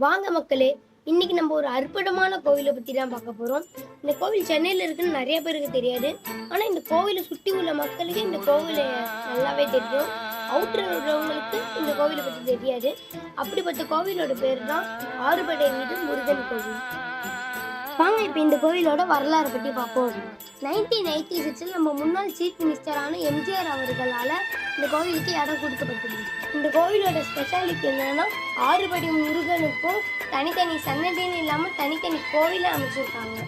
வாங்க மக்களே, இன்னைக்கு நம்ம ஒரு அற்புதமான கோவிலை பத்தி தான் பார்க்க போறோம். இந்த கோவில் சென்னையில இருக்குன்னு நிறைய பேருக்கு தெரியாது. ஆனா இந்த கோவிலை சுற்றி உள்ள மக்களுக்கு இந்த கோவிலை நல்லாவே தெரியும். அவுட்டர் உள்ளவங்களுக்கு இந்த கோவிலை பத்தி தெரியாது. அப்படிப்பட்ட கோவிலோட பேர் தான் ஆறுபடை வீடு முருகன் கோவில். வாங்க இப்போ இந்த கோவிலோட வரலாறு பற்றி பார்ப்போம். 1986 நம்ம முன்னாள் சீஃப் மினிஸ்டரான எம்ஜிஆர் அவர்களால் இந்த கோவிலுக்கு இடம் கொடுக்கப்பட்டது. இந்த கோவிலோட ஸ்பெஷாலிட்டி என்னன்னா, ஆறுபடி முருகனுக்கும் தனித்தனி சன்னதின்னு இல்லாமல் தனித்தனி கோவிலை அமைச்சிருக்காங்க.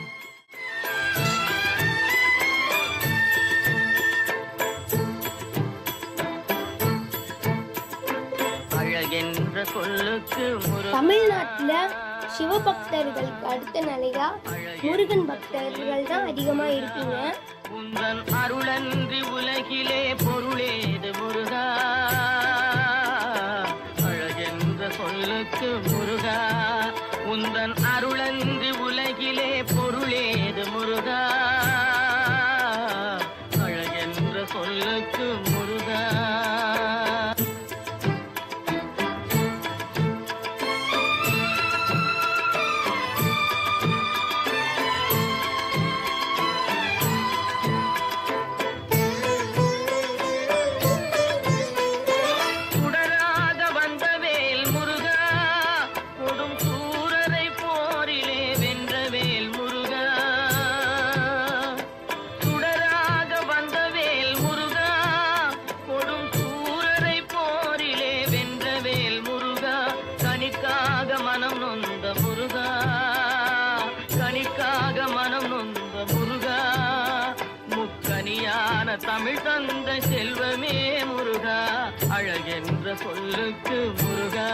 தமிழ்நாட்டுல சிவபக்தர்களுக்கு அடுத்த நிலையா முருகன் பக்தர்கள் தான் அதிகமா இருப்பீங்க. உந்தன் அருளன்றி உலகிலே பொருளேது முருகா, அழகென்ற சொல்லுக்கு முருகா. உந்தன் அருளன்றி உலகிலே பொருளேது முருகா, அழகென்ற சொல்லுக்கு முருகா. மனம் நொந்த முருகா, கனிக்காக மனம் நொந்த முருகா, முக்கனியான தமிழ் தந்த செல்வமே முருகா, அழகென்ற சொல்லுக்கு முருகா.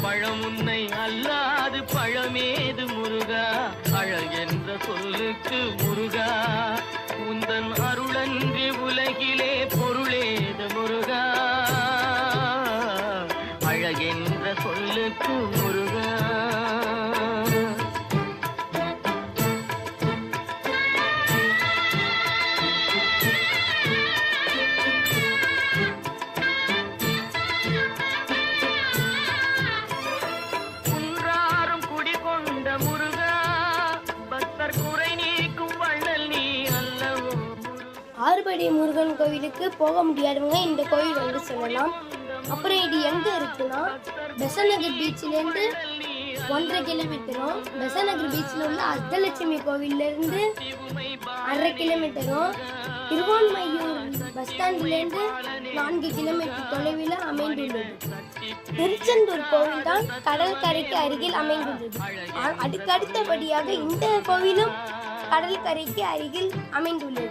பழம் உன்னை அல்லாது பழமேது முருகா, அழகென்ற சொல்லுக்கு முருகா. உந்தன் அருளன்றி உலகிலே பொருளேது முருகா, அழகென்ற சொல்லுக்கு முருகா. ஆறுபடை முருகன் கோவிலுக்கு போக முடியாதவங்க இந்த கோவில் வந்து சொல்லலாம். அப்புறம் இது எங்க இருக்குன்னா, பெசநகர் பீச்சிலேருந்து 1.5 கிலோமீட்டரும், பெசநகர் பீச்சில் உள்ள அஷ்டலட்சுமி கோவிலிருந்து 1/2 கிலோமீட்டரும், திருவான்மையூர் பஸ் ஸ்டாண்ட்லேருந்து 4 கிலோமீட்டர் தொலைவில் அமைந்துள்ளது. திருச்செந்தூர் கோவில் தான் கடற்கரைக்கு அருகில் அமைந்துள்ளது. அதுக்கு அடுத்தபடியாக இந்த கோவிலும் கடற்கரைக்கு அருகில் அமைந்துள்ளது.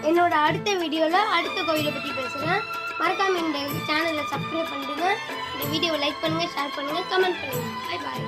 என்னோட அடுத்த வீடியோவில் அடுத்த கோவிலை பற்றி பேசுகிறேன். மறக்காம இந்த சேனலை சப்ஸ்கிரைப் பண்ணுங்க, இந்த வீடியோவை லைக் பண்ணுங்கள், ஷேர் பண்ணுங்கள், கமெண்ட் பண்ணுங்கள். Bye bye.